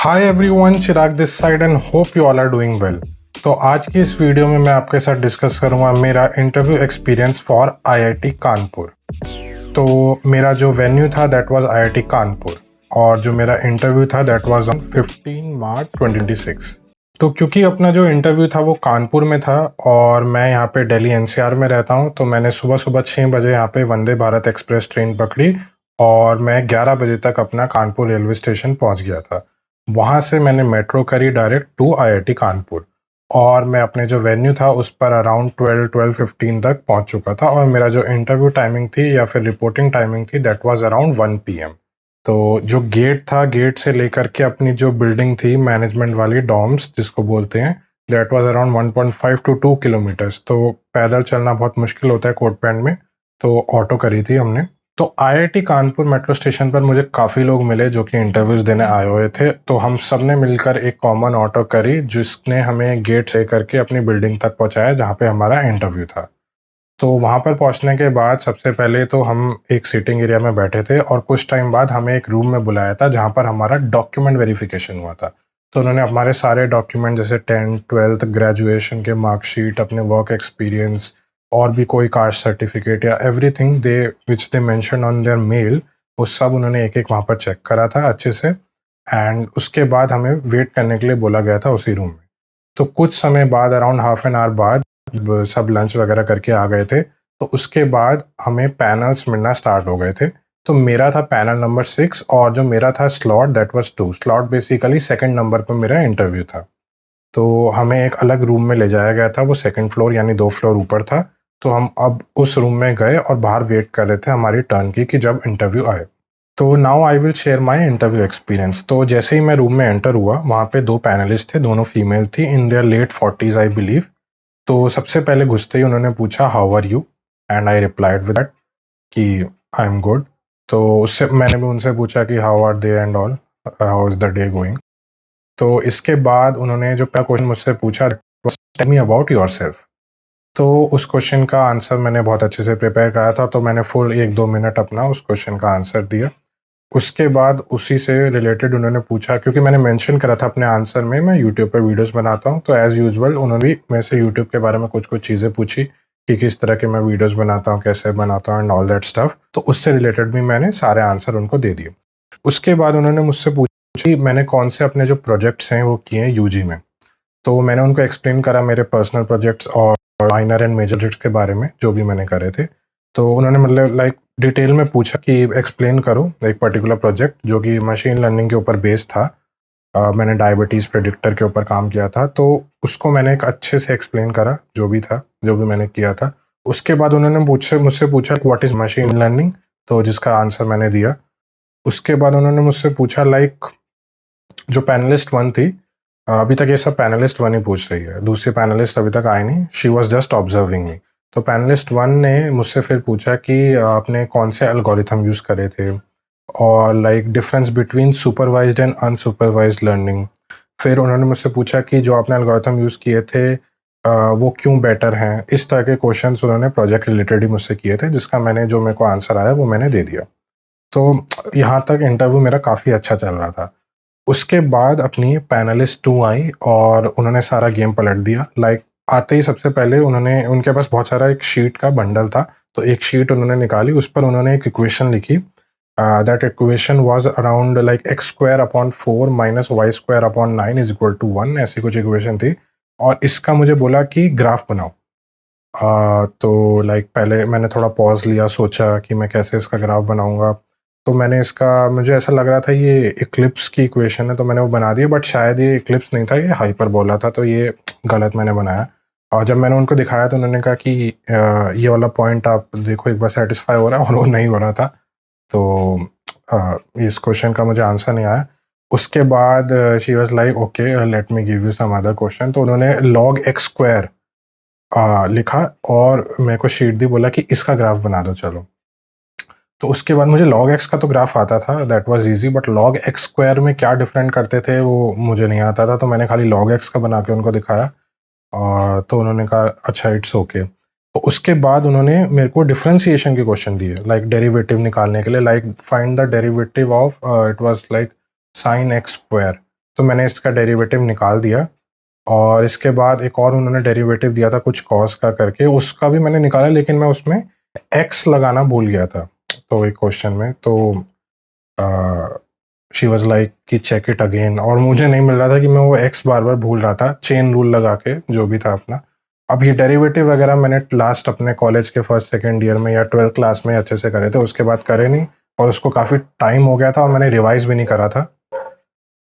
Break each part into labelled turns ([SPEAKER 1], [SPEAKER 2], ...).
[SPEAKER 1] Hi everyone, Chirag this side and hope you all are doing well. तो आज की इस वीडियो में मैं आपके साथ डिस्कस करूंगा मेरा interview experience for IIT Kanpur. तो मेरा जो वेन्यू था दैट वाज आईआईटी कानपुर और जो मेरा इंटरव्यू था दैट वाज ऑन 15 मार्च 2026। तो क्योंकि अपना जो इंटरव्यू था वो कानपुर में था और मैं यहाँ पे दिल्ली एनसीआर में रहता हूँ, तो मैंने सुबह सुबह 6 बजे यहाँ पे वंदे भारत एक्सप्रेस ट्रेन पकड़ी और मैं 11 बजे तक अपना कानपुर रेलवे स्टेशन पहुँच गया था। वहाँ से मैंने मेट्रो करी डायरेक्ट टू आईआईटी कानपुर और मैं अपने जो वेन्यू था उस पर अराउंड 12-12:15 तक पहुँच चुका था और मेरा जो इंटरव्यू टाइमिंग थी या फिर रिपोर्टिंग टाइमिंग थी दैट वाज अराउंड 1 PM। तो जो गेट था, गेट से लेकर के अपनी जो बिल्डिंग थी मैनेजमेंट वाली डॉर्म्स जिसको बोलते हैं, that was around 1.5 to 2 kilometres. तो पैदल चलना बहुत मुश्किल होता है कोट पैंट में, तो ऑटो करी थी हमने। तो आईआईटी कानपुर मेट्रो स्टेशन पर मुझे काफ़ी लोग मिले जो कि इंटरव्यूज़ देने आए हुए थे, तो हम सब ने मिलकर एक कॉमन ऑटो करी जिसने हमें गेट से करके अपनी बिल्डिंग तक पहुंचाया जहां पे हमारा इंटरव्यू था। तो वहां पर पहुंचने के बाद सबसे पहले तो हम एक सीटिंग एरिया में बैठे थे और कुछ टाइम बाद हमें एक रूम में बुलाया था जहां पर हमारा डॉक्यूमेंट वेरिफिकेशन हुआ था। तो उन्होंने हमारे सारे डॉक्यूमेंट जैसे 10th 12th ग्रेजुएशन के मार्कशीट, अपने वर्क एक्सपीरियंस और भी कोई कास्ट सर्टिफिकेट या everything they which they mention on their mail, वो सब उन्होंने एक एक वहाँ पर चेक करा था अच्छे से। एंड उसके बाद हमें वेट करने के लिए बोला गया था उसी रूम में। तो कुछ समय बाद अराउंड हाफ एन आवर बाद सब लंच वगैरह करके आ गए थे, तो उसके बाद हमें पैनल्स मिलना स्टार्ट हो गए थे। तो मेरा था पैनल नंबर 6 और जो मेरा था slot that was 2 slot, basically second number पर मेरा इंटरव्यू था। तो हमें एक अलग रूम में ले जाया गया था, वो सेकंड फ्लोर यानी 2 फ्लोर ऊपर था। तो हम अब उस रूम में गए और बाहर वेट कर रहे थे हमारी टर्न की कि जब इंटरव्यू आए। तो now I will share my interview experience. तो जैसे ही मैं रूम में एंटर हुआ, वहाँ पे 2 पैनलिस्ट थे, दोनों फीमेल थी in their late 40s I believe. तो सबसे पहले घुसते ही उन्होंने पूछा how are you, and I replied with that कि आई एम गुड। तो उससे मैंने भी उनसे पूछा कि how are they and all, how is the day going. तो इसके बाद उन्होंने जो पहला क्वेश्चन मुझसे पूछा, टेल मी अबाउट योरसेल्फ। तो उस क्वेश्चन का आंसर मैंने बहुत अच्छे से प्रिपेयर करा था, तो मैंने फुल 1-2 मिनट अपना उस क्वेश्चन का आंसर दिया। उसके बाद उसी से रिलेटेड उन्होंने पूछा, क्योंकि मैंने मेंशन करा था अपने आंसर में मैं यूट्यूब पे वीडियोस बनाता हूँ, तो एज़ यूजुअल उन्होंने भी मेरे से यूट्यूब के बारे में कुछ-कुछ चीज़ें पूछी कि किस तरह के मैं वीडियोस बनाता हूँ, कैसे बनाता हूँ एंड ऑल दैट स्टफ। तो उससे रिलेटेड भी मैंने सारे आंसर उनको दे दिए। उसके बाद उन्होंने मुझसे पूछा कि मैंने कौन से अपने जो प्रोजेक्ट्स हैं वो किए हैं यूजी में। तो मैंने उनको एक्सप्लेन करा मेरे पर्सनल प्रोजेक्ट्स और माइनर एंड मेजर प्रोजेक्ट्स के बारे में जो भी मैंने करे थे। तो उन्होंने मतलब लाइक डिटेल में पूछा कि एक्सप्लेन करो एक पर्टिकुलर प्रोजेक्ट जो कि मशीन लर्निंग के ऊपर बेस्ड था। मैंने डायबिटीज़ प्रेडिक्टर के ऊपर काम किया था, तो उसको मैंने एक अच्छे से एक्सप्लेन करा जो भी था, जो भी मैंने किया था। उसके बाद उन्होंने मुझसे पूछा व्हाट इज़ मशीन लर्निंग, तो जिसका आंसर मैंने दिया। उसके बाद उन्होंने मुझसे पूछा लाइक जो पैनलिस्ट 1 थी, अभी तक ये सब पैनलिस्ट 1 ही पूछ रही है, दूसरी पैनलिस्ट अभी तक आई नहीं, शी वाज़ जस्ट ऑब्जर्विंग मी। तो पैनलिस्ट 1 ने मुझसे फिर पूछा कि आपने कौन से एल्गोरिथम यूज़ करे थे और like difference between supervised and unsupervised learning. फिर उन्होंने मुझसे पूछा कि जो आपने एल्गोरिथम यूज़ किए थे वो क्यों बेटर हैं। इस तरह के क्वेश्चंस उन्होंने प्रोजेक्ट रिलेटेड ही मुझसे किए थे, जिसका मैंने जो मेरे को आंसर आया वो मैंने दे दिया। तो यहाँ तक इंटरव्यू मेरा काफ़ी अच्छा चल रहा था। उसके बाद अपनी पैनलिस्ट 2 आई और उन्होंने सारा गेम पलट दिया। लाइक आते ही सबसे पहले उन्होंने, उनके पास बहुत सारा एक शीट का बंडल था, तो एक शीट उन्होंने निकाली, उस पर उन्होंने एक इक्वेशन लिखी। That equation was around like x² 4 - y² 9 = 1, ऐसी कुछ इक्वेशन थी और इसका मुझे बोला कि ग्राफ बनाओ। तो लाइक पहले मैंने थोड़ा पॉज़ लिया, सोचा कि मैं कैसे इसका ग्राफ बनाऊँगा। तो मैंने इसका, मुझे ऐसा लग रहा था ये इक्लिप्स की इक्वेशन है, तो मैंने वो बना दी, बट शायद ये इक्लिप्स नहीं था, ये हाइपरबोला था, तो ये गलत मैंने बनाया। और जब मैंने उनको दिखाया तो उन्होंने कहा कि ये वाला पॉइंट आप देखो एक बार सैटिस्फाई हो रहा है, और वो नहीं हो रहा था। तो इस क्वेश्चन का मुझे आंसर नहीं आया। उसके बाद she was like okay let me give you some other question. तो उन्होंने log x² लिखा और मेरे को शीट दी, बोला कि इसका ग्राफ बना दो चलो। तो उसके बाद मुझे log x का तो ग्राफ आता था, that was easy, but log x² में क्या डिफरेंट करते थे वो मुझे नहीं आता था, तो मैंने खाली log x का बना के उनको दिखाया और तो उन्होंने कहा अच्छा इट्स ओके। तो उसके बाद उन्होंने मेरे को डिफरेंशिएशन के क्वेश्चन दिए, लाइक डेरिवेटिव निकालने के लिए, like find the derivative of it was like sin x²। तो मैंने इसका डेरिवेटिव निकाल दिया और इसके बाद एक और उन्होंने डेरिवेटिव दिया था कुछ कॉस का करके, उसका भी मैंने निकाला, लेकिन मैं उसमें एक्स लगाना भूल गया था तो एक क्वेश्चन में। तो शी वॉज लाइक कि चेक इट अगेन, और मुझे नहीं मिल रहा था कि मैं वो एक्स बार बार भूल रहा था, चेन रूल लगा के जो भी था अपना। अब ये डेरिवेटिव वगैरह मैंने लास्ट अपने कॉलेज के फर्स्ट सेकेंड ईयर में या 12th क्लास में अच्छे से करे थे, उसके बाद करे नहीं, और उसको काफ़ी टाइम हो गया था और मैंने रिवाइज भी नहीं करा था।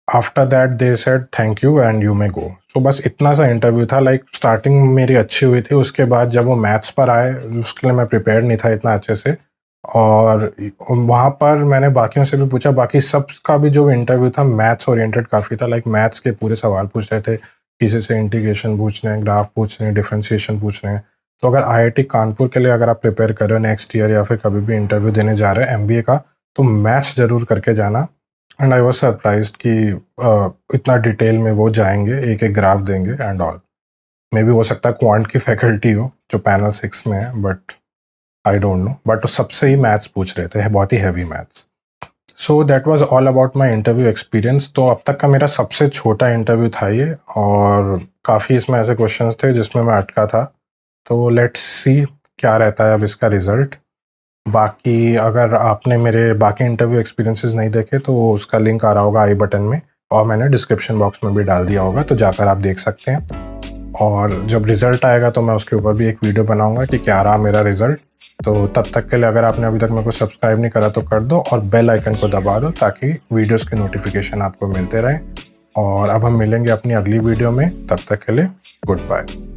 [SPEAKER 1] After that they said thank you and you may go. So बस इतना सा इंटरव्यू था। लाइक स्टार्टिंग मेरी अच्छी हुई थी, उसके बाद जब वो मैथ्स पर आए उसके लिए मैं प्रिपेयर नहीं था इतना अच्छे से, और वहाँ पर मैंने बाकियों से भी पूछा, बाकी सब का भी जो इंटरव्यू था मैथ्स ओरिएंटेड काफ़ी था। लाइक मैथ्स के पूरे सवाल पूछ रहे थे, किसी से इंटीग्रेशन पूछ रहे हैं, ग्राफ पूछ रहे हैं, डिफ्रेंशिएशन पूछ रहे हैं। तो अगर IIT कानपुर के लिए अगर आप प्रिपेयर कर रहे हो नेक्स्ट ईयर या फिर कभी भी इंटरव्यू देने जा रहे हैं MBA का, तो मैथ्स ज़रूर करके जाना। एंड आई वॉज सरप्राइज्ड कि इतना डिटेल में वो जाएंगे, एक एक ग्राफ देंगे एंड ऑल। मे बी हो सकता है क्वांट की फैकल्टी हो जो पैनल 6 में है, but I don't know. But सबसे ही मैथ्स पूछ रहे थे, बहुत ही heavy maths. So that was all about my interview experience. तो अब तक का मेरा सबसे छोटा इंटरव्यू था ये, और काफ़ी इसमें ऐसे क्वेश्चंस थे जिसमें मैं अटका था। तो लेट्स सी क्या रहता है अब इसका रिज़ल्ट। बाकी अगर आपने मेरे बाकी इंटरव्यू एक्सपीरियंसेस नहीं देखे तो उसका लिंक आ रहा होगा आई बटन में, और मैंने डिस्क्रिप्शन बॉक्स में भी डाल दिया होगा, तो जाकर आप देख सकते हैं। और जब रिज़ल्ट आएगा तो मैं उसके ऊपर भी एक वीडियो बनाऊंगा कि क्या रहा मेरा रिज़ल्ट। तो तब तक के लिए अगर आपने अभी तक मेरे को सब्सक्राइब नहीं करा तो कर दो, और बेल आइकन को दबा दो ताकि वीडियोस के नोटिफिकेशन आपको मिलते रहें। और अब हम मिलेंगे अपनी अगली वीडियो में, तब तक के लिए गुड बाय।